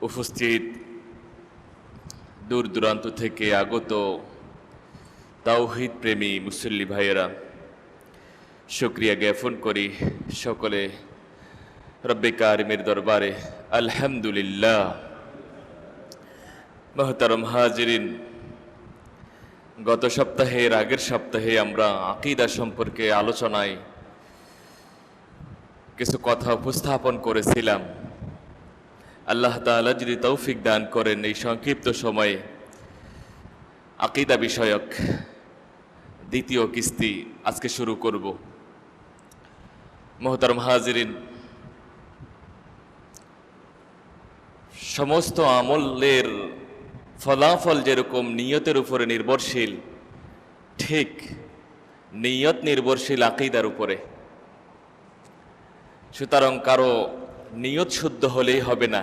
উপস্থিত দূর দূরান্ত থেকে আগত তাওহীদ প্রেমী মুসল্লি ভাইয়েরা, শুকরিয়া জ্ঞাপন করি সকলে রব্বে কারিমের দরবারে আলহামদুলিল্লাহ। মুহতারাম হাজিরিন, গত সপ্তাহের আগের সপ্তাহে আমরা আকীদা সম্পর্কে আলোচনায় কিছু কথা উপস্থাপন করেছিলাম। আল্লাহ তাআলা যদি তৌফিক দান করেন, এই সংক্ষিপ্ত সময়ে আকীদা বিষয়ক দ্বিতীয় কিস্তি আজকে শুরু করব। মুহতারাম হাজিরিন, সমস্ত আমলের ফলাফল যেরকম নিয়তের উপরে নির্ভরশীল, ঠিক নিয়ত নির্ভরশীল আকীদার উপরে। সুতরাং কারো নিয়ত শুদ্ধ হলেই হবে না,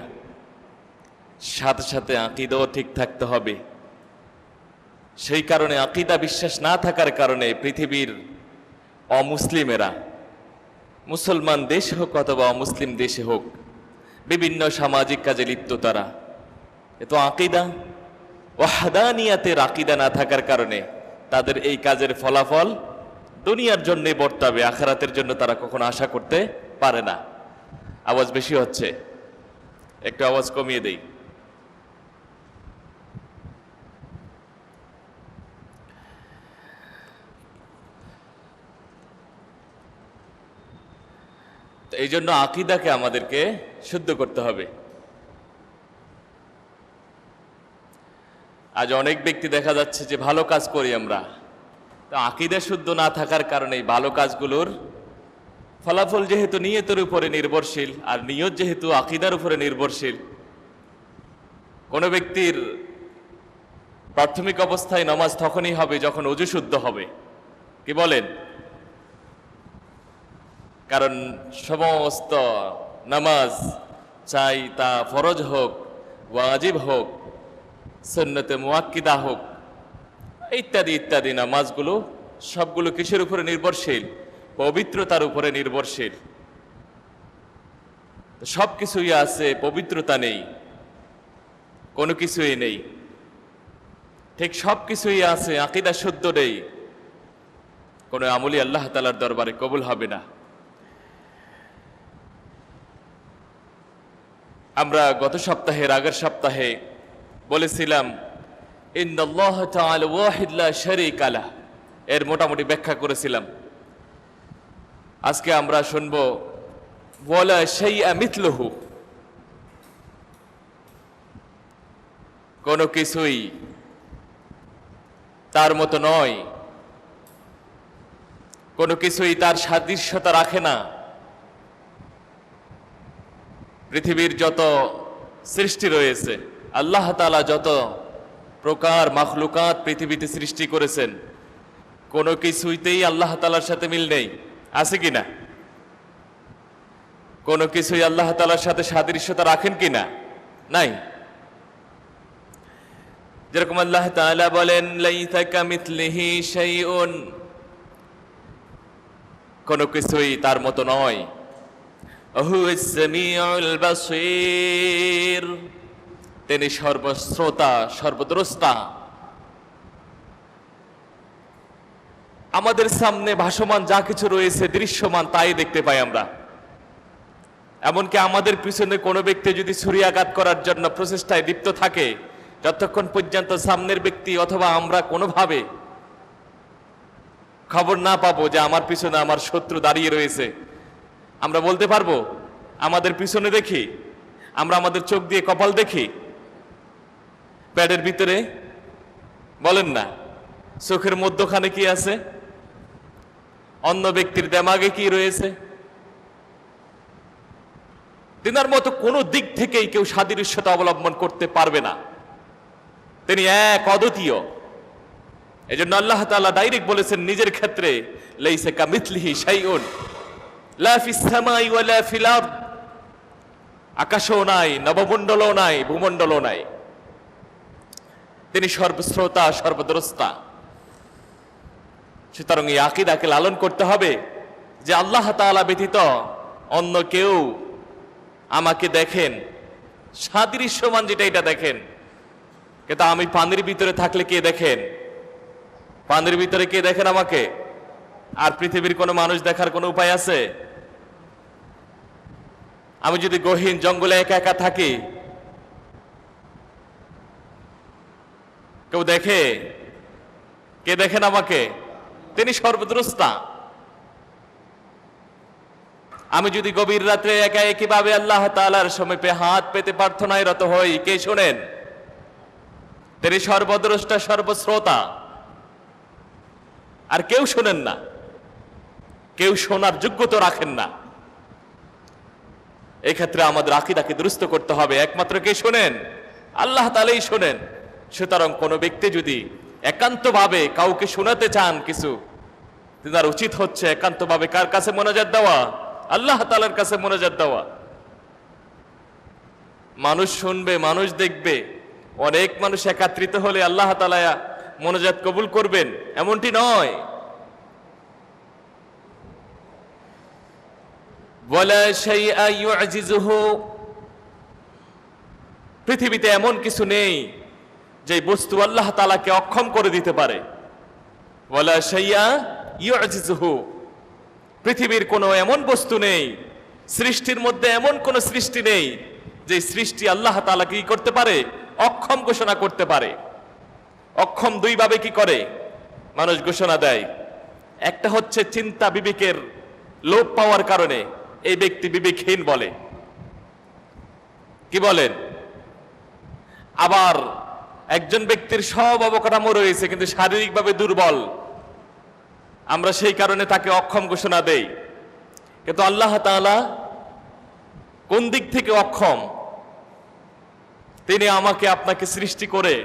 সাথে সাথে আকীদাও ঠিক থাকতে হবে। সেই কারণে আকীদা বিশ্বাস না থাকার কারণে পৃথিবীর অমুসলিমেরা, মুসলমান দেশ হোক অথবা অমুসলিম দেশে হোক, বিভিন্ন সামাজিক কাজে লিপ্ত তারা। এ তো আকীদা ওয়াহদানিয়াতের আকীদা না থাকার কারণে তাদের এই কাজের ফলাফল দুনিয়ার জন্যে বর্তাবে, আখিরাতের জন্য তারা কখনো আশা করতে পারে না। আওয়াজ বেশি হচ্ছে, একটু আওয়াজ কমিয়ে দেই। এই জন্য আকীদাকে আমাদেরকে শুদ্ধ করতে হবে। আজ অনেক ব্যক্তি দেখা যাচ্ছে যে ভালো কাজ করি আমরা, তো আকীদা শুদ্ধ না থাকার কারণে ভালো কাজগুলোর ফলাফল যেহেতু নিয়তের উপরে নির্ভরশীল, আর নিয়ত যেহেতু আকীদার উপরে নির্ভরশীল, কোনো ব্যক্তির প্রাথমিক অবস্থায় নামাজ তখনই হবে যখন ওযু শুদ্ধ হবে। কি বলেন? কারণ সমস্ত নামাজ, চাই তা ফরজ হোক, ওয়াজিব হোক, সুন্নতে মুআক্কিদা হোক, ইত্যাদি ইত্যাদি নামাজগুলো সবগুলো কিসের উপরে নির্ভরশীল? পবিত্রতার উপরে নির্ভরশীল। সব কিছুই আছে, পবিত্রতা নেই, কোনো কিছুই নেই। ঠিক সব কিছুই আছে, আকীদা শুদ্ধ নেই, কোনো আমলই আল্লাহ তাআলার দরবারে কবুল হবে না। আমরা গত সপ্তাহের আগের সপ্তাহে বলেছিলাম ইন্নাল্লাহ তাআলা ওয়াহিদ লা শারীকা লাহ, এর মোটামুটি ব্যাখ্যা করেছিলাম। আজকে আমরা শুনবো ওয়ালা শাইআ মিথলুহু, কোনো কিছুই তার মতো নয়, কোনো কিছুই তার সাদৃশ্যতা রাখে না। পৃথিবীর যত সৃষ্টি রয়েছে, আল্লাহ তাআলা যত প্রকার মাখলুকাত পৃথিবীতে সৃষ্টি করেছেন, কোনো কিছুইতেই আল্লাহ তাআলার সাথে মিল নেই। আছে কিনা? কোনো কিছুই আল্লাহ তাআলার সাথে সাদৃশ্যতা রাখেন কিনা? নাই। যেরকম আল্লাহ তাআলা বলেন লাইসা কামিথলিহি শাইউন, কোনো কিছুই তার মতো নয়। হুয়াস সামিউল বাসীর, তিনি সর্বশ্রোতা, সর্বদ্রষ্টা। আমাদের সামনে ভাসমান যা কিছু রয়েছে, দৃশ্যমান, তাই দেখতে পাই আমরা। এমনকি আমাদের পিছনে কোনো ব্যক্তি যদি ছুরিয়াঘাত করার জন্য প্রচেষ্টায় লিপ্ত থাকে, যতক্ষণ পর্যন্ত সামনের ব্যক্তি অথবা আমরা কোনোভাবে খবর না পাবো যে আমার পিছনে আমার শত্রু দাঁড়িয়ে রয়েছে, আমরা বলতে পারবো? আমাদের পিছনে দেখি, আমরা আমাদের চোখ দিয়ে কপাল দেখি, প্যাডের ভিতরে বলেন না, চোখের মধ্যখানে কি আছে, অন্য ব্যক্তির দেমাগে কি রয়েছে। তিনার মতো কোনো দিক থেকেই কেউ সাদৃশ্যতা অবলম্বন করতে পারবে না। তিনি এক, অদ্বিতীয়। এজন্য আল্লাহ তাআলা ডাইরেক্ট বলেছেন নিজের ক্ষেত্রে, লাইসা কামিথলিহি শাইউন লা ফিস সামাই ওয়ালা ফিল আরদ, আকাশও নাই, নবমণ্ডলও নাই, ভূমণ্ডলও নাই। তিনি সর্বশ্রোতা, সর্বদ্রষ্টা। সুতরাং এই আকীদাকে লালন করতে হবে যে আল্লাহ তাআলা ব্যতীত অন্য কেউ আমাকে দেখেন, সাদৃশ্যমান যেটা এটা দেখেন। কিন্তু আমি পানির ভিতরে থাকলে কে দেখেন? পানির ভিতরে কে দেখেন আমাকে? আর পৃথিবীর কোনো মানুষ দেখার কোনো উপায় আছে? আমি যদি গহীন জঙ্গলে একা একা থাকি, কেউ দেখে? কে দেখেন আমাকে? তিনি সর্বদ্রষ্টা। আমি যদি গভীর রাত্রে একা একইভাবে আল্লাহ তাআলার সমীপে হাত পেতে প্রার্থনায় রত হই, কে শোনেন? তিনি সর্বদ্রষ্টা, সর্বশ্রোতা। আর কেউ শোনেন না, কেউ শোনার যোগ্যতা রাখেন না। এই ক্ষেত্রে আমাদের আকীদাকে দুরুস্ত করতে হবে। একমাত্র কে শোনেন? আল্লাহ তাআলাই শোনেন। সুতরাং কোনো ব্যক্তি যদি একান্তভাবে কাউকে শোনাতে চান কিছু, তার উচিত হচ্ছে একান্তভাবে কার কাছে মোনাজাত দেওয়া? আল্লাহ তাআলার কাছে মোনাজাত দেওয়া। মানুষ শুনবে, মানুষ দেখবে, অনেক মানুষ একত্রিত হলে আল্লাহ তাআলা মোনাজাত কবুল করবেন এমনটি নয়। ওয়ালা শাইআ ইউজিজুহু, পৃথিবীতে এমন কিছু নেই যে বস্তু আল্লাহ তাআলাকে অক্ষম করে দিতে পারে। ওয়ালা শাইআ ইউজিজুহু, পৃথিবীর কোনো এমন বস্তু নেই, সৃষ্টির মধ্যে এমন কোন সৃষ্টি নেই যে সৃষ্টি আল্লাহ তাআলা কি করতে পারে? অক্ষম ঘোষণা করতে পারে। অক্ষম দুই ভাবে কি করে মানুষ ঘোষণা দেয়। একটা হচ্ছে চিন্তা বিবেকের লোপ পাওয়ার কারণে এই ব্যক্তি বিবেকহীন বলে, কি বলেন? আবার একজন ব্যক্তির সব অবকাঠামো রয়েছে কিন্তু শারীরিকভাবে দুর্বল, আমরা সেই কারণে তাকে অক্ষম ঘোষণা দেই। কিন্তু আল্লাহ তাআলা কোন দিক থেকে অক্ষম? তিনি আমাকে আপনাকে সৃষ্টি করে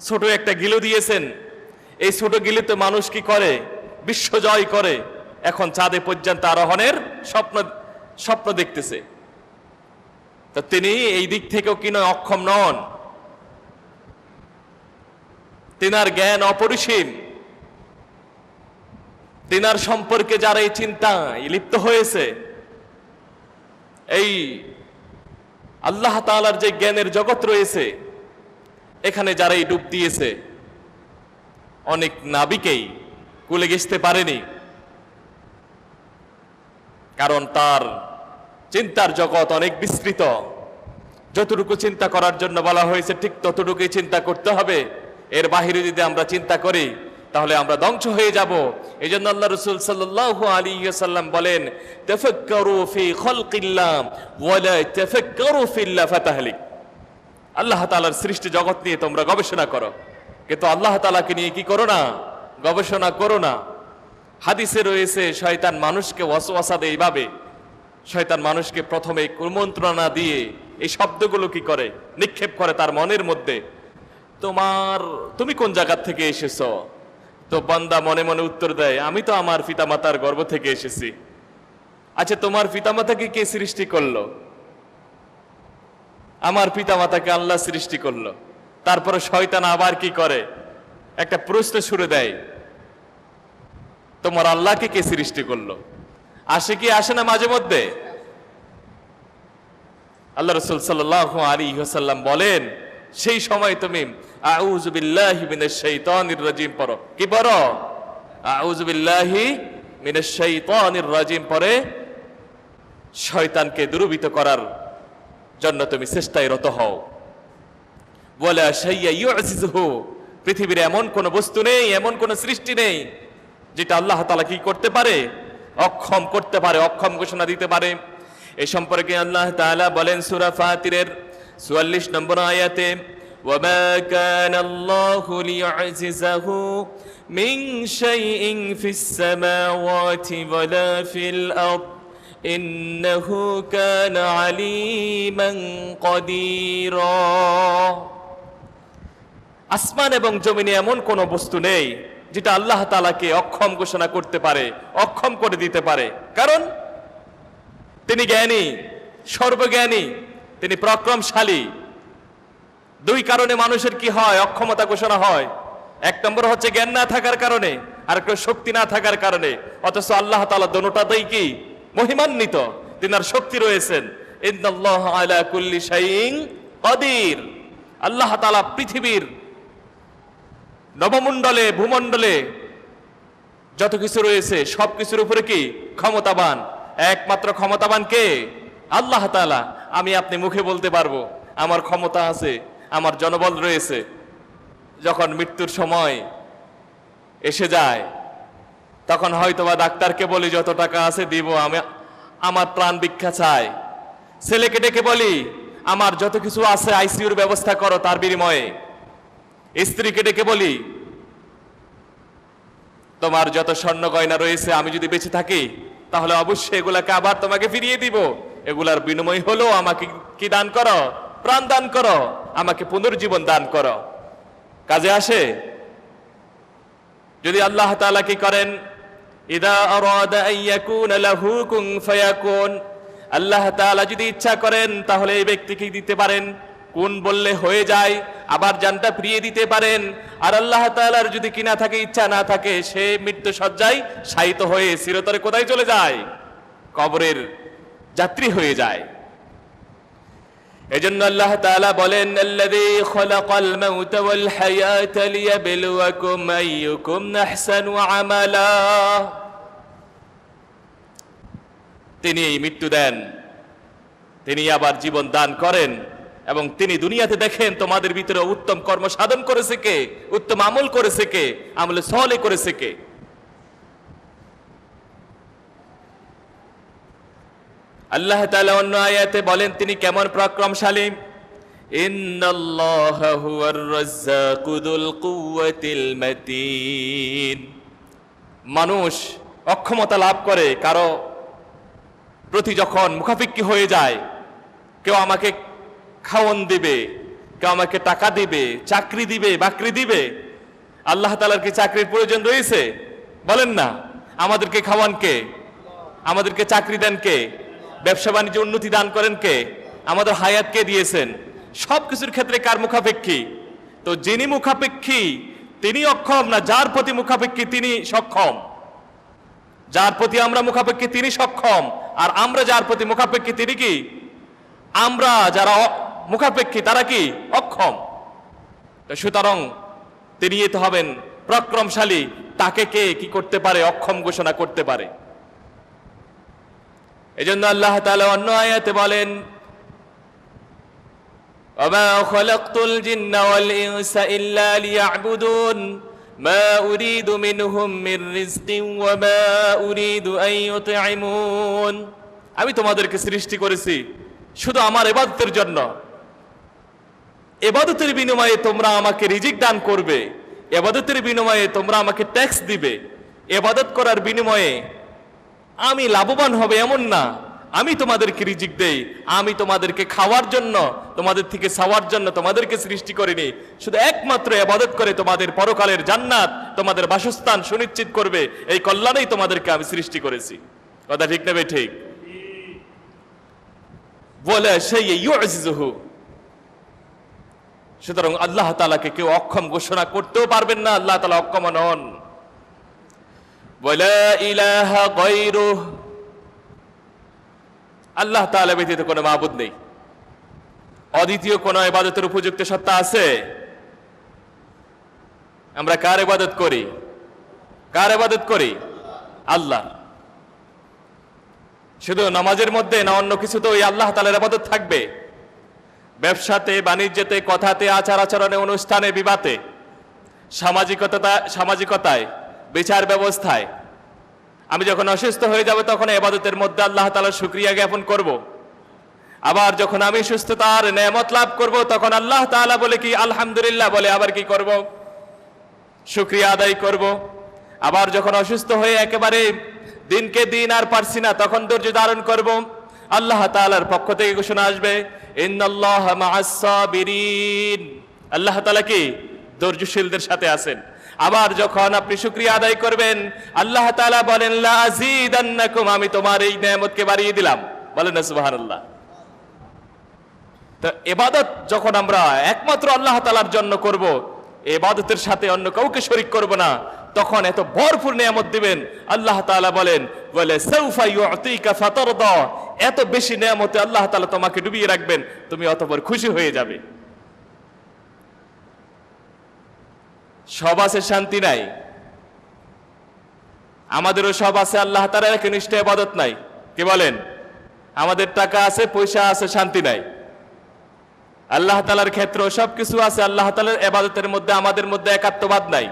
ছোট একটা গিলো দিয়েছেন। এই ছোট গিলিতে মানুষ কি করে? বিশ্ব জয় করে। এখন চাঁদে পর্যন্ত আরোহণের স্বপ্ন দেখতেছে। তো তিনি এই দিক থেকেও কি নয় অক্ষম নন? তিনার জ্ঞান অপরিসীম। তিনার সম্পর্কে যারা এই চিন্তা লিপ্ত হয়েছে, এই আল্লাহ তাআলার যে জ্ঞানের জগৎ রয়েছে, এখানে যারা এই ডুব দিয়েছে, অনেক নাবিকেই কুলে ঘেঁষতে পারেনি। কারণ তার চিন্তার জগৎ অনেক বিস্তৃত। যতটুকু চিন্তা করার জন্য বলা হয়েছে ঠিক ততটুকুই চিন্তা করতে হবে। এর বাহিরে যদি আমরা চিন্তা করি তাহলে আমরা ধ্বংস হয়ে যাব। এই জন্য আল্লাহ রাসূল সাল্লাল্লাহু আলাইহি ওয়াসাল্লাম বলেন, তাফাক্কারু ফি খালকিল্লাহ ওয়া লা তাফাক্কারু ফিল্লাহ ফাতাহলিক। আল্লাহ তাআলার সৃষ্টি জগৎ নিয়ে তোমরা গবেষণা করো, কিন্তু আল্লাহ তাআলাকে নিয়ে কি করো না? গবেষণা করো না। হাদিসে রয়েছে শয়তান মানুষকে ওয়াসওয়াসা দেয় এইভাবে। শয়তান মানুষকে প্রথমে কুমন্ত্রণা দিয়ে এই শব্দগুলো কি করে? নিক্ষেপ করে তার মনের মধ্যে। তুমি কোন জায়গা থেকে এসেছো? তো বান্দা মনে মনে উত্তর দেয়, আমি তো আমার পিতামাতার গর্ভ থেকে এসেছি। আচ্ছা, তোমার পিতামাতাকে কে সৃষ্টি করলো? আমার পিতামাতাকে আল্লাহ সৃষ্টি করলো। তারপরে শয়তান আবার কি করে? একটা প্রশ্ন ছুড়ে দেয়, তোমার আল্লাহকে কে সৃষ্টি করলো? আসে কি আসে না মাঝে মধ্যে? আল্লাহ রাসূল সাল্লাল্লাহু আলাইহি ওয়াসাল্লাম বলেন, সেই সময় তুমি আউযু বিল্লাহি মিনাশ শাইতানির রাজিম পড়ো। কি পড়ো? আউযু বিল্লাহি মিনাশ শাইতানির রাজিম পড়ে শয়তানকে দূরীভূত করার জন্য তুমি চেষ্টায় রত হও। ওয়ালা শাইয়া ইউজিজুহু, পৃথিবীর এমন কোন বস্তু নেই, এমন কোন সৃষ্টি নেই যেটা আল্লাহ তাআলা কি করতে পারে? অক্ষম করতে পারে, অক্ষম ঘোষণা দিতে পারে। এই সম্পর্কে আল্লাহ তাআলা বলেন সূরা ফাতিরের ৪৪ নম্বর আয়াতে, ওয়ামা কানাল্লাহু লিইউজিজাহু মিন শাইইন ফিস সামাওয়াতি ওয়ালা ফিল আরদ ইন্নাহু কানা আলীমান কাদিরা। আসমান এবং জমিনে এমন কোন বস্তু নেই যেটা আল্লাহ তাআলাকে অক্ষম ঘোষণা করতে পারে, অক্ষম করে দিতে পারে। কারণ তিনি জ্ঞানী, সর্বজ্ঞানী, তিনি পরাক্রমশালী। দুই কারণে মানুষের কি হয়? অক্ষমতা ঘোষণা হয়। এক নম্বর হচ্ছে জ্ঞান না থাকার কারণে, আর একটা শক্তি না থাকার কারণে। অথচ আল্লাহ তাআলা দোনোটাতেই কি? মহিমান্বিত। তিনার শক্তি রয়েছেন, ইন্নাল্লাহা আলা কুল্লি শাইইন কাদির। আল্লাহ তাআলা পৃথিবীর নবমণ্ডলে ভূমণ্ডলে যত কিছু রয়েছে সব কিছুর উপরে কি ক্ষমতাবান। একমাত্র ক্ষমতাবান কে? আল্লাহ তাআলা। আমি আপনি মুখে বলতে পারবো আমার ক্ষমতা আছে, আমার জনবল রয়েছে, যখন মৃত্যুর সময় এসে যায় তখন হয়তোবা ডাক্তারকে বলি যত টাকা আছে দিব, আমি আমার প্রাণ ভিক্ষা চাই। ছেলেকে ডেকে বলি আমার যত কিছু আছে আইসিইউর ব্যবস্থা করো তার বিনিময়ে। স্ত্রীকে ডেকে বলি তোমার যত স্বর্ণ গয়না রয়েছে আমি যদি বেঁচে থাকি তাহলে অবশ্যই এগুলাকে আবার তোমাকে ফিরিয়ে দিব। এগুলার বিনিময় হলো আমাকে কি দান করো? প্রাণ দান করো, আমাকে পুনর্জীবন দান করো। কাজে আসে? যদি আল্লাহ তাআলা কি করেন, ইদা আরাদা আন ইয়াকুনা লাহু কুন ফায়াকুন, আল্লাহ তাআলা যদি ইচ্ছা করেন তাহলে এই ব্যক্তিকে দিতে পারেন, কোন বললে হয়ে যায়, আবার জানটা ফিরিয়ে দিতে পারেন। আর আল্লাহ তাআলার যদি কিনা থাকে, ইচ্ছা না থাকে, সে মৃত্যু সজ্জায় শায়িত হয়ে চিরতরে কোথায় চলে যায়? কবরের যাত্রী হয়ে যায়। এজন্য আল্লাহ তাআলা বলেন আল্লাযী খালাকাল মাউতা ওয়াল হায়াতা লিয়াবলুয়াকুম আইয়ুকুম আহসানু আমালা। তিনি মৃত্যু দেন, তিনি আবার জীবন দান করেন, এবং তিনি দুনিয়াতে দেখেন তোমাদের ভিতরে উত্তম কর্ম সাধন করেছে কে, উত্তম আমল করেছে কে, আমলে সলে করেছে কে। আল্লাহ তাআলা অন্য আয়াতে বলেন তিনি কেমন পরাক্রমশালী, ইন্নাল্লাহা হুয়ার রাজ্জাকু যুল কুওয়াতিল মাতিন। মানুষ অক্ষমতা লাভ করে কারো প্রতি যখন মুখাপেক্ষী হয়ে যায়, কেউ আমাকে খাওয়ান দিবে, কেউ আমাকে টাকা দিবে, চাকরি দিবে, বাকরি দিবে। আল্লাহ তাআলার কি চাকরির প্রয়োজন রয়েছে? বলেন না। আমাদেরকে খাওয়ান কে? আমাদেরকে চাকরি দেন কে? ব্যবসা বাণিজ্য উন্নতি দান করেন কে? আমাদের হায়াত কে দিয়েছেন? সবকিছুর ক্ষেত্রে কার মুখাপেক্ষী? তো যিনি মুখাপেক্ষী তিনি অক্ষম না, যার প্রতি মুখাপেক্ষী তিনি সক্ষম। যার প্রতি আমরা মুখাপেক্ষী তিনি সক্ষম, আর আমরা যার প্রতি মুখাপেক্ষী তিনি কি? আমরা যারা মুখাপেক্ষী তারা কি? অক্ষম। সুতরাং তিনি তো হবেন পরাক্রমশালী, তাকে কে কি করতে পারে? অক্ষম ঘোষণা করতে পারে। এজন্য আল্লাহ তাআলা অন্য আয়াতে বলেন ওয়ামা খালাকতুল জিন্না ওয়াল ইনসা ইল্লা লিয়াবুদুন মা উরিদু মিনহুম মির রিজকিন ওয়া মা উরিদু আন ইউতঈমুন। আমি তোমাদেরকে সৃষ্টি করেছি শুধু আমার ইবাদতের জন্য। ইবাদতের বিনিময়ে তোমরা আমাকে রিজিক দান করবে, ইবাদতের বিনিময়ে তোমরা আমাকে ট্যাক্স দিবে। ইবাদত করার বিনিময়ে আমি লাভবান হবে এমন না। আমি তোমাদেরকে রিজিক দেই, আমি তোমাদেরকে খাওয়ার জন্য, তোমাদের থেকে চাওয়ার জন্য তোমাদেরকে সৃষ্টি করিনি। শুধু একমাত্র ইবাদত করে তোমাদের পরকালের জান্নাত, তোমাদের বাসস্থান সুনিশ্চিত করবে, এই কল্যাণেই তোমাদেরকে আমি সৃষ্টি করেছি। কথা ঠিক না ঠিক? বলে সেই ইউজিজুহু। সুতরাং আল্লাহ তাআলাকে কেউ অক্ষম ঘোষণা করতেও পারবেন না, আল্লাহ তাআলা অক্ষম নন। ওয়ালা ইলাহা গায়রুহু, আল্লাহ তাআলা ব্যতীত কোনো মাবুদ নেই। অদ্বিতীয় কোন ইবাদতের উপযুক্ত সত্তা আছে? আমরা কার ইবাদত করি? কার ইবাদত করি? আল্লাহ। শুধু নামাজের মধ্যে না, অন্য কিছুতে ওই আল্লাহ তাআলার ইবাদত থাকবে। ব্যবসাতে, বাণিজ্যতে, কথাতে, আচার আচরণে, অনুষ্ঠানে, বিবাদে, সামাজিকতায়, বিচার ব্যবস্থায়। আমি যখন অসুস্থ হয়ে যাব তখন ইবাদতের মধ্যে আল্লাহ তাআলার শুকরিয়া জ্ঞাপন করব। আবার যখন আমি সুস্থতার নেয়ামত লাভ করব তখন আল্লাহ তাআলা বলে কি আলহামদুলিল্লাহ বলে আবার কি করব? শুকরিয়া আদায় করব। আবার যখন অসুস্থ হয়ে একেবারে দিনকে দিন আর পারছি না তখন ধৈর্য ধারণ করব। আল্লাহ তাআলার পক্ষ থেকে ঘোষণা আসবে ইন্নাল্লাহা মাআস সাবিরিন, আল্লাহ তাআলা কি ধৈর্যশীলদের সাথে আছেন। আবার যখন আপনি শুকরিয়া আদায় করবেন আল্লাহ তাআলা বলেন লা আযীদান্নাকুম, আমি তোমার এই নেয়ামতকে বাড়িয়ে দিলাম। বলেন না সুবহানাল্লাহ। তো ইবাদত যখন আমরা একমাত্র আল্লাহ তাআলার জন্য করব, ইবাদতের সাথে অন্য কাউকে শরীক করব না, তখন এত ভরপুর নিয়ামত দিবেন। আল্লাহ তাআলা বলেন ওয়ালা সাউফা ইউতিকা ফাতারদা, এত বেশি নেয়ামতে আল্লাহ তাআলা তোমাকে ডুবিয়ে রাখবেন, তুমি অতঃপর খুশি হয়ে যাবে। সব আছে, শান্তি নাই। আমাদেরও সব আছে, আল্লাহ তাআলার একনিষ্ঠ ইবাদত নাই। কি বলেন? আমাদের টাকা আছে, পয়সা আছে, শান্তি নাই। আল্লাহ তাআলার ক্ষেত্রে সবকিছু আছে, আল্লাহ তাআলার ইবাদতের মধ্যে আমাদের মধ্যে একাত্মবাদ নাই।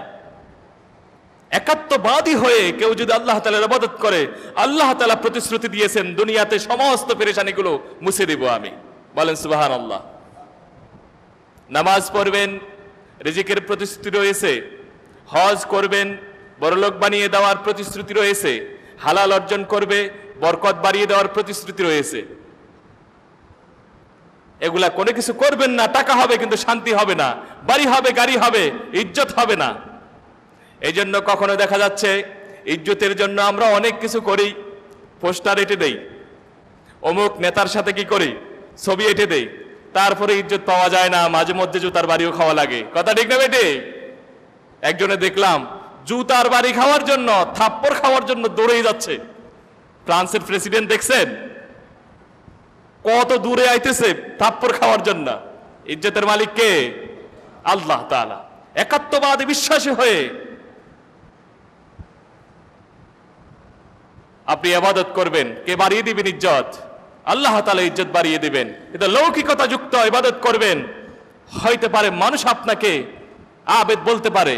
একাত্মবাদী হয়ে কেউ যদি আল্লাহ তাআলার ইবাদত করে, আল্লাহ তাআলা প্রতিশ্রুতি দিয়েছেন দুনিয়াতে সমস্ত পেরেশানিগুলো মুছে দেব আমি। বলেন সুবহানাল্লাহ। নামাজ পড়বেন, রিজিকের প্রতিশ্রুতি রয়েছে। হজ করবেন, বড়লোক বানিয়ে দেওয়ার প্রতিশ্রুতি রয়েছে। হালাল অর্জন করবে, বরকত বাড়িয়ে দেওয়ার প্রতিশ্রুতি রয়েছে। এগুলা কোনো কিছু করবেন না, টাকা হবে কিন্তু শান্তি হবে না, বাড়ি হবে, গাড়ি হবে, ইজ্জত হবে না। এই জন্য কখনো দেখা যাচ্ছে ইজ্জতের জন্য আমরা অনেক কিছু করি, পোস্টার এঁটে দেই, অমুক নেতার সাথে কি করি, ছবি এঁটে দেই, তারপরে ইজ্জত পাওয়া যায় না, মাঝে মধ্যে জুতার বাড়িও খাওয়া লাগে। কথা ঠিক না বেটে? একজনে দেখলাম জুতার বাড়ি খাওয়ার জন্য, থাপ্পড় খাওয়ার জন্য দৌড়েই যাচ্ছে। ফ্রান্সের প্রেসিডেন্ট দেখছেন কত দূরে আইতেছে থাপ্পড় খাওয়ার জন্য। ইজ্জতের মালিক কে? আল্লাহ তাআলা। একাত্মবাদী বিশ্বাসী হয়ে আপনি ইবাদত করবেন, কে বাড়িয়ে দিবেন ইজ্জত? আল্লাহ তাআলা ইজ্জত বাড়িয়ে দিবেন। কিন্তু লৌকিকতা যুক্ত ইবাদত করবেন, হইতে পারে মানুষ আপনাকে আবেদ বলতে পারে,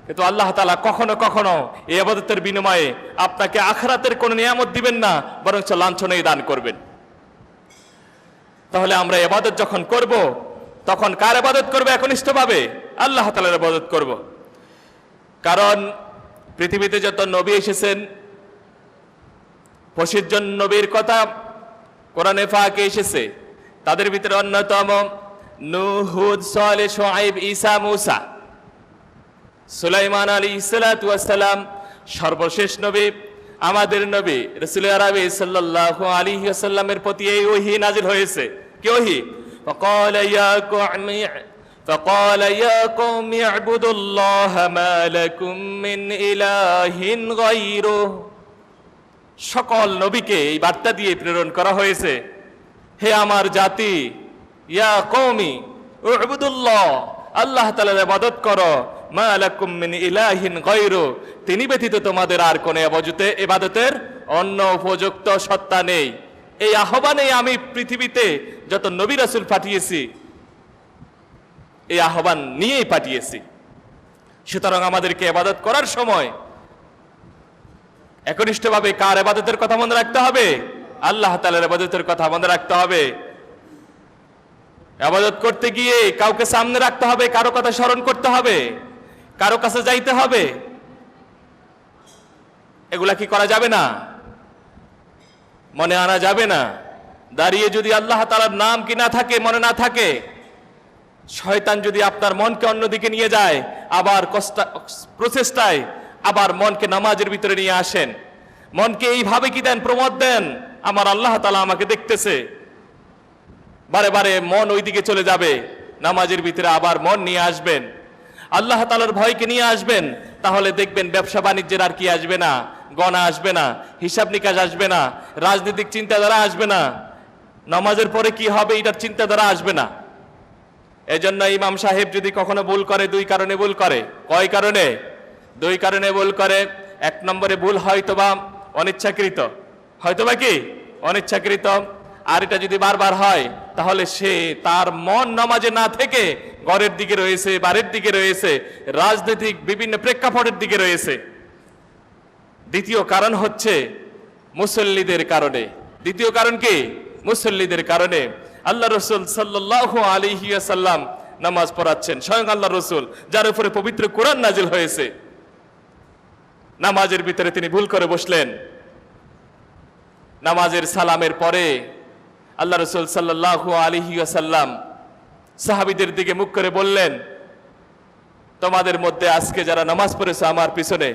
কিন্তু আল্লাহ তাআলা কখনো কখনো এই ইবাদতের বিনিময়ে আপনাকে আখিরাতের কোনো নিয়ামত দিবেন না, বরং লাঞ্ছনাই দান করবেন। তাহলে আমরা ইবাদত যখন করব, তখন কার ইবাদত করব? একনিষ্ঠভাবে আল্লাহ তাআলার ইবাদত করব। কারণ পৃথিবীতে যত নবী এসেছেন, 25 জন নবীর কথা কোরআনে পাকে এসেছে। তাদের ভিতরে অন্যতম নূহ, হুদ, সালেহ, শুআয়ব, ঈসা, মূসা, সুলাইমান আলাইহিস সালাতু ওয়াস সালাম। সর্বশেষ নবী আমাদের নবী রাসূল আরবি সাল্লাল্লাহু আলাইহি ওয়াসাল্লামের প্রতি এই ওহী নাযিল হয়েছে। কি ওহী? فقال يا قوم اعبدوا الله ما لكم من إله غيره। সকল নবীকে এই বার্তা দিয়ে প্রেরণ করা হয়েছে, হে আমার জাতি, ইয়া কওমি উবুদুল্লাহ, আল্লাহ তাআলার ইবাদত করো, মা লাকুম মিন ইলাহিন গায়রু, তিনি ব্যতীত তোমাদের আর কোন ইবাদতের অন্য উপযুক্ত সত্তা নেই। এই আহ্বানে আমি পৃথিবীতে যত নবী রাসূল পাঠিয়েছি, এই আহ্বান নিয়েই পাঠিয়েছি। সুতরাং আমাদেরকে ইবাদত করার সময় একনিষ্ঠভাবে কার ইবাদতের কথা মনে রাখতে হবে? আল্লাহ তাআলার ইবাদতের কথা মনে রাখতে হবে। ইবাদত করতে গিয়ে কাউকে সামনে রাখতে হবে, কারো কথা স্মরণ করতে হবে, কারো কাছে যাইতে হবে। এগুলা কি করা যাবে না? মনে আনা যাবে না। দাঁড়িয়ে যদি আল্লাহ তাআলার নাম কি না থাকে, মনে না থাকে, শয়তান যদি আপনার মনকে অন্যদিকে নিয়ে যায়, আবার প্রচেষ্টায় আবার মনকে নামাজের ভিতরে নিয়ে আসেন। মনকে এইভাবে কি দেন? প্রমোদ দেন, আমার আল্লাহ তাআলা আমাকে দেখতেছে। বারে বারে মন ওইদিকে চলে যাবে। নামাজের ভিতরে আবার মন নিয়ে আসবেন, আল্লাহ তাআলার ভয়কে নিয়ে আসবেন। তাহলে দেখবেন ব্যবসা বাণিজ্যের আর কি আসবে না, গণা আসবে না, হিসাব নিকাশ আসবে না, রাজনৈতিক চিন্তাধারা আসবে না, নামাজের পরে কি হবে এটার চিন্তাধারা আসবে না। এজন্য ইমাম সাহেব যদি কখনো ভুল করে, 2 কারণে ভুল করে। কয় কারণে? 2 কারণে ভুল করে। 1 নম্বরে ভুল হয়তোবা অনিচ্ছাকৃত, হয়তোবা কি অনিচ্ছাকৃত। আর এটা যদি বারবার হয়, তাহলে সে তার মন নামাজে না থেকে ঘরের দিকে রয়েছে, বাড়ির দিকে রয়েছে, রাজনৈতিক বিভিন্ন প্রেক্ষাপটের দিকে রয়েছে। দ্বিতীয় কারণ হচ্ছে মুসল্লিদের কারণে। দ্বিতীয় কারণ কি? মুসল্লিদের কারণে। আল্লাহ রাসূল সাল্লাল্লাহু আলাইহি ওয়াসাল্লাম নামাজ পড়াচ্ছেন, স্বয়ং আল্লাহ রাসূল, যার উপরে পবিত্র কোরআন নাজিল হয়েছে। নামাজের ভিতরে তিনি ভুল করে বসলেন। নামাজের সালামের পরে আল্লাহ রাসূল সাল্লাল্লাহু আলাইহি ওয়াসাল্লাম সাহাবীদের দিকে মুখ করে বললেন, তোমাদের মধ্যে আজকে যারা নামাজ পড়েছে আমার পিছনে,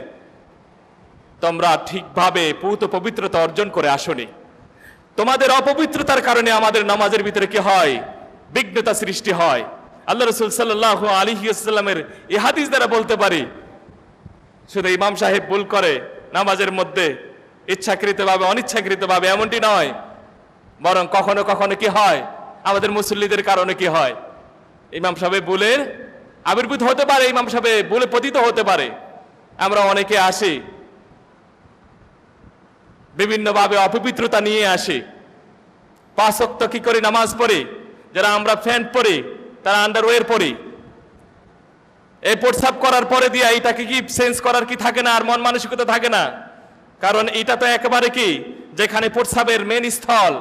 তোমরা ঠিকভাবে পূত পবিত্রতা অর্জন করে আসোনি। তোমাদের অপবিত্রতার কারণে আমাদের নামাজের ভিতরে কি হয়? বিঘ্নতা সৃষ্টি হয়। আল্লাহ রাসূল সাল্লাল্লাহু আলাইহি ওয়াসাল্লামের এই হাদিস দ্বারা বলতে পারি, শুধু ইমাম সাহেব ভুল করে নামাজের মধ্যে, ইচ্ছাকৃতভাবে অনিচ্ছাকৃতভাবে এমনটি নয়। বরং কখনো কখনো কি হয়, আমাদের মুসল্লিদের কারণে কি হয়, ইমাম সাহেব ভুলের আবির্ভূত হতে পারে, ইমাম সাহেব ভুলে পতিত হতে পারে। আমরা অনেকে আসি বিভিন্নভাবে অপবিত্রতা নিয়ে আসি। 5 ওয়াক্ত কি করে নামাজ পড়ি, যারা আমরা প্যান্ট পরি তারা আন্ডারওয়্যার পরি। এই প্রস্রাব করার পরে দিয়ে এটাকে কি চেঞ্জ করার কি থাকে না, আর মন মানসিকতা থাকে না? কারণ এটা তো একেবারে কি, যেখানে প্রস্রাবের মেন স্থল,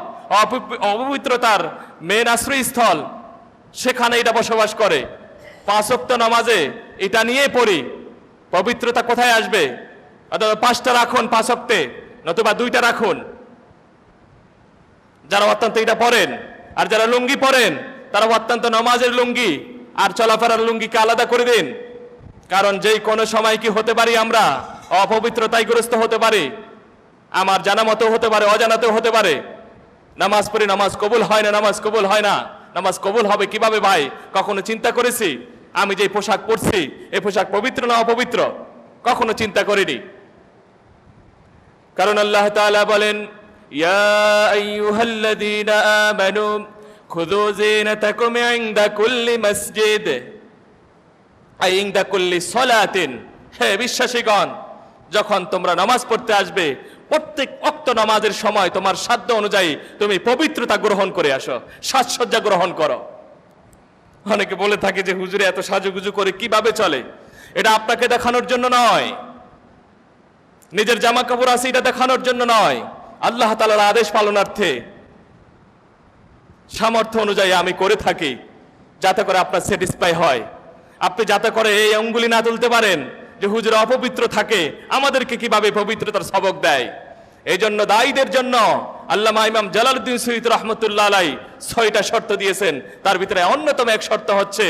অপবিত্রতার মেন আশ্রয়স্থল, সেখানে এটা বসবাস করে। 5 ওয়াক্ত নামাজে এটা নিয়ে পড়ি, পবিত্রতা কোথায় আসবে? অথবা 5টা রাখুন 5 ওয়াক্তে, নতুবা 2টা রাখুন। যারা অত্যন্ত এটা পড়েন, আর যারা লুঙ্গি পরেন তারা অত্যন্ত নামাজের লুঙ্গি আর চলাফেরার লুঙ্গিকে আলাদা করে দিন। কারণ যেই কোনো সময় কি হতে পারি, আমরা অপবিত্রতায় গ্রস্ত হতে পারি। আমার জানা মতো হতে পারে, অজানাতেও হতে পারে। নামাজ পড়ি, নামাজ কবুল হয় না, নামাজ কবুল হয় না। নামাজ কবুল হবে কিভাবে ভাই? কখনো চিন্তা করেছি আমি যে পোশাক পরছি এই পোশাক পবিত্র না অপবিত্র? কখনো চিন্তা করিনি। কারণ আল্লাহ তাআলা বলেন, ইয়া আইয়ুহাল্লাযীনা আমানু খুযু যিনাতাকুম ইনদা কুল্লি মসজিদ আই ইনদা কুল্লি সালাতিন। হে বিশ্বাসীগণ, যখন তোমরা নামাজ পড়তে আসবে, প্রত্যেক ওয়াক্ত নামাজের সময় তোমার সাধ্য অনুযায়ী তুমি পবিত্রতা গ্রহণ করে আসো, সাজসজ্জা গ্রহণ করো। অনেকে বলে থাকে যে হুজুরে এত সাজুগুজু করে কিভাবে চলে? এটা আপনাকে দেখানোর জন্য নয়, নিজের জামা কাপড় আছে এটা দেখানোর জন্য নয়, আল্লাহ তাআলার আদেশ পালনার্থে সামর্থ্য অনুযায়ী আমি করে থাকি, যাতে করে আপনার স্যাটিসফাই হয়। আপনি যাতে করে এই আঙ্গুলি না তুলতে পারেন যে হুজুর অপবিত্র থাকে, আমাদেরকে কিভাবে পবিত্রতার সবক দেয়। এই জন্য দায়ীদের জন্য আল্লামা ইমাম জালালউদ্দিন সুয়ুতী রাহমাতুল্লাহ আলাইহি 6টা শর্ত দিয়েছেন। তার ভিতরে অন্যতম এক শর্ত হচ্ছে,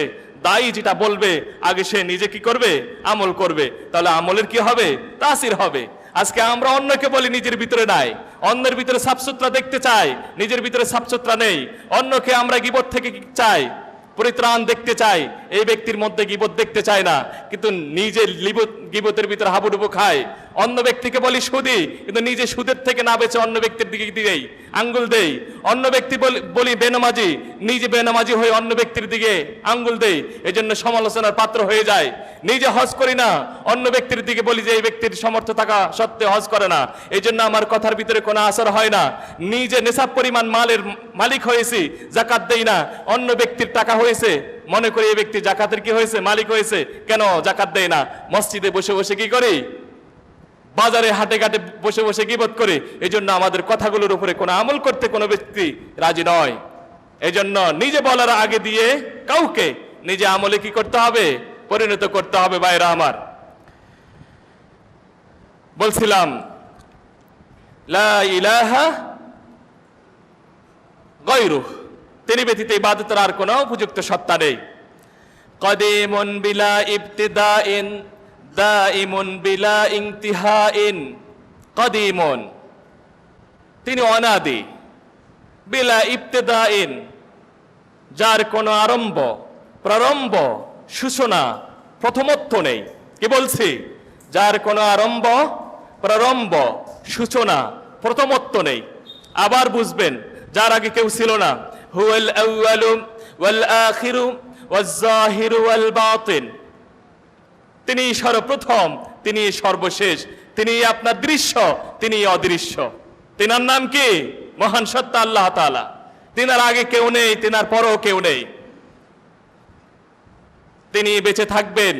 দায়ী যেটা বলবে আগে সে নিজে কি করবে? আমল করবে। তাহলে আমলের কি হবে? তাসির হবে। আজকে আমরা অন্যকে বলি নিজের ভিতরে নাই, অন্যের ভিতরে সাফসুতরা দেখতে চাই, নিজের ভিতরে সাফসুতরা নেই। অন্যকে আমরা গীবত থেকে কি চাই? পরিত্রাণ দেখতে চাই। এই ব্যক্তির মধ্যে গীবত দেখতে চায় না, কিন্তু নিজে গীবতের ভিতরে হাবুডুবু খায়। অন্য ব্যক্তিকে বলি সুদী, কিন্তু নিজে সুদের থেকে না বেঁচে অন্য ব্যক্তির দিকে দিয়েই আঙ্গুল দেই। অন্য ব্যক্তি বলি বেনামাজি, নিজে বেনামাজি হয়ে অন্য ব্যক্তির দিকে আঙ্গুল দেই। এই জন্য সমালোচনার পাত্র হয়ে যায়। নিজে হজ করি না, অন্য ব্যক্তির দিকে বলি যে এই ব্যক্তির সামর্থ্য থাকা সত্ত্বেও হজ করে না, এই জন্য আমার কথার ভিতরে কোনো আসর হয় না। নিজে নেশাব পরিমাণ মালের মালিক হয়েছি, জাকাত দেই না, অন্য ব্যক্তির টাকা হয়েছে, মনে করি এই ব্যক্তি জাকাতের কি হয়েছে? মালিক হয়েছে, কেন জাকাত দেয় না? মসজিদে বসে বসে কি করি? বাজারে হাটে ঘাটে বসে বসে গীবত করি। এই জন্য আমাদের কথাগুলোর উপরে কোনো আমল করতে কোনো ব্যক্তি রাজি নয়। এই জন্য নিজে বলার আগে দিয়ে কাউকে নিজে আমলে কি করতে হবে? পরিণত করতে হবে। ভাইরা আমার, বলছিলাম লা ইলাহা গায়রুহু, তিনি ব্যতীত ইবাদতের আর কোনো উপযুক্ত সত্তা নেই। কদিমুন বিলা ইবতিদাইন দাইমুন বিলা ইনতিহাইন। কদিমুন, তিনি অনাদি, বিলা ইবতিদাইন, যার কোনো আরম্ভ, প্রারম্ভ, সূচনা, প্রথমত্ব নেই। কি বলছি? যার কোনো আরম্ভ, প্রারম্ভ, সূচনা, প্রথমত্ব নেই। আবার বুঝবেন, যার আগে কেউ ছিল না। হুয়াল আউয়ালু ওয়াল আখিরু ওয়াজ যাহিরু ওয়াল বাতিন, তিনি সর্বপ্রথম, তিনি সর্বশেষ, তিনি আপনার দৃশ্য, তিনি অদৃশ্য। তিনার নাম কি? মহান সত্তা আল্লাহ তাআলা। তিনার আগে কেউ নেই, তিনার পরেও কেউ নেই। তিনি বেঁচে থাকবেন,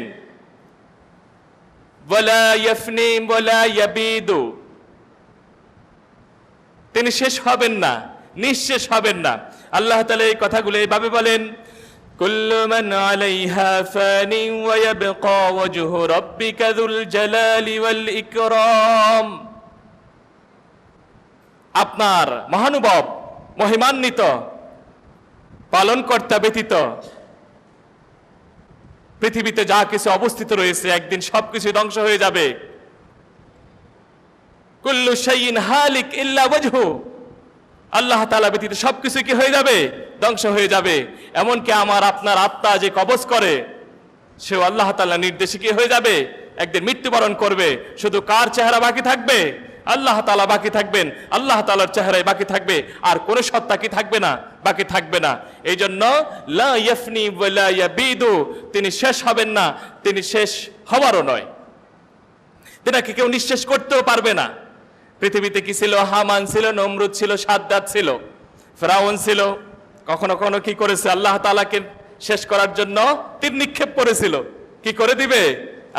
ওয়ালা ইয়াফনি ওয়ালা ইয়াবিদু, তিনি শেষ হবেন না, নিঃশেষ হবেন না। আল্লাহ তাআলা এই কথাগুলো এইভাবে বলেন, কুল্লু মান আলাইহা ফানি ওয়া ইয়াবকা ওয়াজহু রাব্বিকা যুল জালালি ওয়াল ইকরাম। আপনার মহানুভব, মহিমান্বিত পালনকর্তা ব্যতীত পৃথিবীতে যা কিছু অবস্থিত রয়েছে একদিন সবকিছু ধ্বংস হয়ে যাবে। কুল্লু শাইইন হালিক ইল্লা ওয়াজহু, আল্লাহ তাআলা ব্যতীত সবকিছু কি হয়ে যাবে? ধ্বংস হয়ে যাবে। এমনকি আমার আপনার আত্মা যে কবজ করে, সেও আল্লাহ তাআলা নির্দেশে কি হয়ে যাবে? একদিন মৃত্যুবরণ করবে। শুধু কার চেহারা বাকি থাকবে? আল্লাহ তাআলা বাকি থাকবেন, আল্লাহ তাআলার চেহারায় বাকি থাকবে, আর কোন সত্তা কি থাকবে না, বাকি থাকবে না। এই জন্য লা ইয়াফনি ওয়া লা ইয়াবিদু, তিনি শেষ হবেন না, তিনি শেষ হওয়ারও নয়, তিনাকে কেউ নিঃশেষ করতেও পারবে না। পৃথিবীতে কি ছিল? হামান ছিল, নমরুদ ছিল, সাদ্দাত ছিল, ফেরাউন ছিল। কখনো কখনো কি করেছে? আল্লাহ তাআলাকে শেষ করার জন্য তীর নিক্ষেপ করেছিল। কি করে দিবে?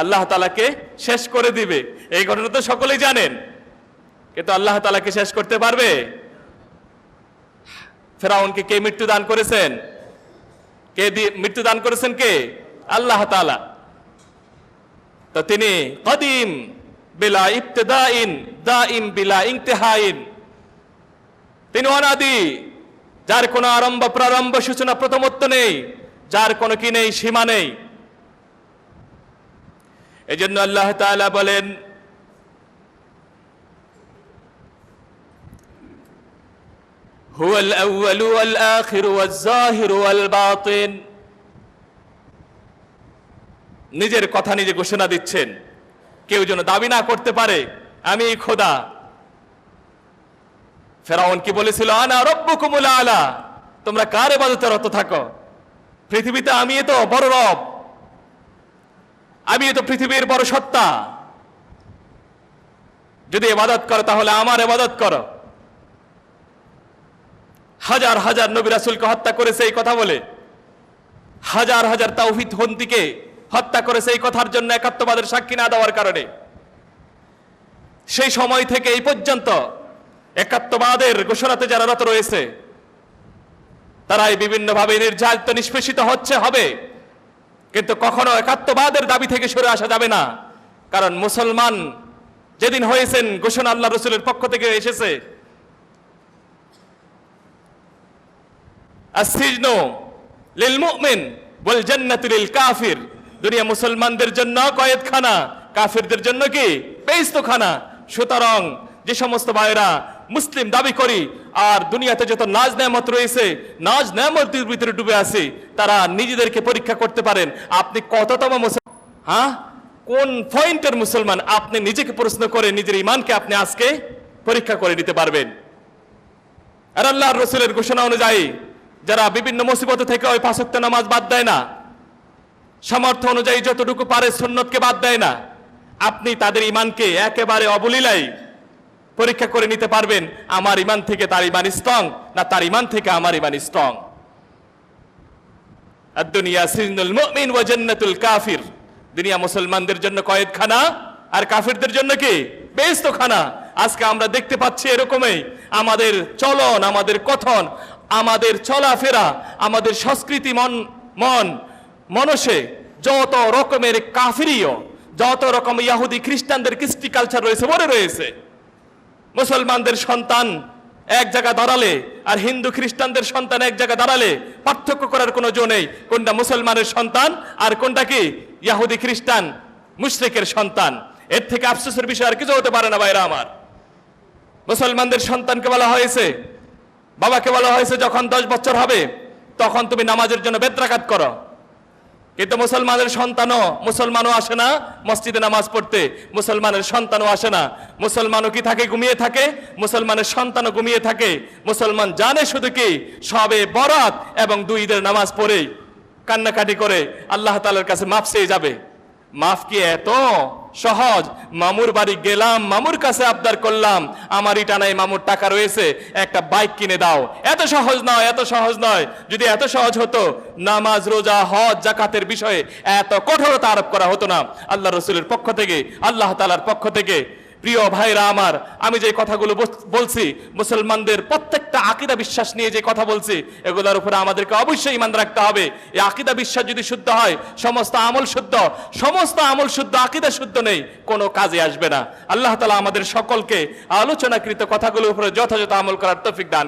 আল্লাহ তাআলাকে শেষ করে দিবে। এই ঘটনা তো সকলেই জানেন, কিন্তু আল্লাহ তাআলাকে শেষ করতে পারবে? ফেরাউনকে কে মৃত্যু দান করেছেন? কে মৃত্যু দান করেছেন? কে? আল্লাহ তাআলা। তো তিনি কদিম বিলা ইবতিদাইন, দাইম বিলা ইনতিহাইন, তিনি অনাদি, যার কোনো আরম্ভ, প্রারম্ভ, সূচনা, প্রথমত্ব নেই, যার কোনো কি নেই, সীমা নেই। এই জন্য আল্লাহ তাআলা বলেন, হুয়াল আউয়ালু ওয়াল আখিরু ওয়াজ যাহিরু ওয়াল বাতিন। নিজের কথা নিজে ঘোষণা দিচ্ছেন, কেউ যেন দাবি না করতে পারে আমি খোদা। ফেরাউন কি বলেছিল? আনা রব্বুকুমুল আলা, তোমরা কার ইবাদতে রত থাকো? পৃথিবীতে আমি তো বড় রব, আমি তো পৃথিবীর বড় সত্তা, যদি ইবাদত করো তাহলে আমার ইবাদত করো। হাজার হাজার নবী রাসূলকে হত্যা করেছে এই কথা বলে, হাজার হাজার তাওহীদ পন্থীকে হত্যা করেছে এই কথার জন্য, একাত্মবাদের সাক্ষী না দেওয়ার কারণে। সেই সময় থেকে এই পর্যন্ত একাত্মবাদের ঘোষণাতে যারা রত রয়েছে, তারাই বিভিন্নভাবে নির্যাতিত, নিষ্পেষিত হচ্ছে, হবে, কিন্তু কখনো একাত্মবাদের দাবি থেকে সরে আসা যাবে না। কারণ মুসলমান যেদিন হয়েছেন, ঘোষণা আল্লাহ রসুলের পক্ষ থেকে এসেছে, আসসিজনু লিল মুমিন ওয়াল জান্নাতু লিল কাফির, দুনিয়া মুসলমানদের জন্য কয়েদখানা, কাফিরদের জন্য কি? বেইস্তখানা। সুতরাং যে সমস্ত ভাইরা মুসলিম দাবি করি আর দুনিয়াতে যত নাজ নেয়ামত রয়েছে, নাজ নেয়ামতের ভিতরে ডুবে আছে, তারা নিজেদেরকে পরীক্ষা করতে পারেন, আপনি কততম মুসলমান, হ্যাঁ, কোন পয়েন্টের মুসলমান? আপনি নিজেকে প্রশ্ন করে নিজের ঈমানকে আপনি আজকে পরীক্ষা করে নিতে পারবেন। আর আল্লাহর রাসূলের ঘোষণা অনুযায়ী যারা বিভিন্ন মুসিবত থেকে ওই 5 ওয়াক্ত নামাজ বাদ দেয় না, সামর্থ্য অনুযায়ী যতটুকু পারে সুন্নতকে বাদ দেয় না, আপনি তাদের ঈমানকে একেবারে অবলীলায় পরীক্ষা করে নিতে পারবেন। আমার ঈমান থেকে তার ঈমান স্ট্রং, না তার ঈমান থেকে আমার ঈমান স্ট্রং। আদ-দুনিয়া সিজনুল মুমিন ওয়া জান্নাতুল কাফির, দুনিয়া মুসলমানদের জন্য কয়েদখানা আর কাফিরদের জন্য কি? বেহেশতখানা। আজকে আমরা দেখতে পাচ্ছি এরকমই আমাদের চলন, আমাদের কথন, আমাদের চলাফেরা, আমাদের সংস্কৃতি, মনসে যত রকমের কাফিরিও, যত রকম ইহুদি খ্রিস্টানদের কৃষ্টি কালচার রয়েছে, ভরে রয়েছে। মুসলমানদের সন্তান এক জায়গা দাঁড়ালে আর হিন্দু খ্রিস্টানদের সন্তান এক জায়গা দাঁড়ালে পার্থক্য করার কোনো জো নেই। কোনটা মুসলমানের সন্তান আর কোনটা কি ইহুদি খ্রিস্টান মুশরিকের সন্তান। এর থেকে আফসোসের বিষয় আর কিছু হতে পারে না ভাইরা আমার। মুসলমানদের সন্তানকে বলা হয়েছে, বাবাকে বলা হয়েছে, যখন 10 বছর হবে তখন তুমি নামাজের জন্য বেত্রাঘাত করো। কিন্তু মুসলমানও আসে না মসজিদে নামাজ পড়তে, মুসলমানের সন্তানও আসে না। মুসলমানও কি থাকে? ঘুমিয়ে থাকে। মুসলমানের সন্তানও ঘুমিয়ে থাকে। মুসলমান জানে শুধু কি সবে বরাত এবং 2 ঈদের নামাজ পড়ে কান্নাকাটি করে আল্লাহ তাআলার কাছে মাফ চেয়ে যাবে। মাফ কি এত সহজ? মামুর বাড়ি গেলাম, মামুর কাছে আবদার করলাম, আমার ইটা নাই, মামুর টাকা রয়েছে, একটা বাইক কিনে দাও। এত সহজ নয়, এত সহজ নয়। যদি এত সহজ হতো, নামাজ, রোজা, হজ, যাকাতের বিষয়ে এত কঠোরতা আরোপ করা হতো না আল্লাহ রসুলের পক্ষ থেকে, আল্লাহ তাআলার পক্ষ থেকে। প্রিয় ভাইরা আমার, আমি যে কথাগুলো বলছি, মুসলমানদের প্রত্যেকটা আকীদা বিশ্বাস নিয়ে যে কথা বলছি, এগুলোর উপরে আমাদেরকে অবশ্যই ঈমান রাখতে হবে। এই আকীদা বিশ্বাস যদি শুদ্ধ হয়, সমস্ত আমল শুদ্ধ। সমস্ত আমল শুদ্ধ, আকীদা শুদ্ধ নেই, কোনো কাজে আসবে না। আল্লাহ তাআলা আমাদের সকলকে আলোচনাকৃত কথাগুলোর উপরে যথাযথ আমল করার তৌফিক দান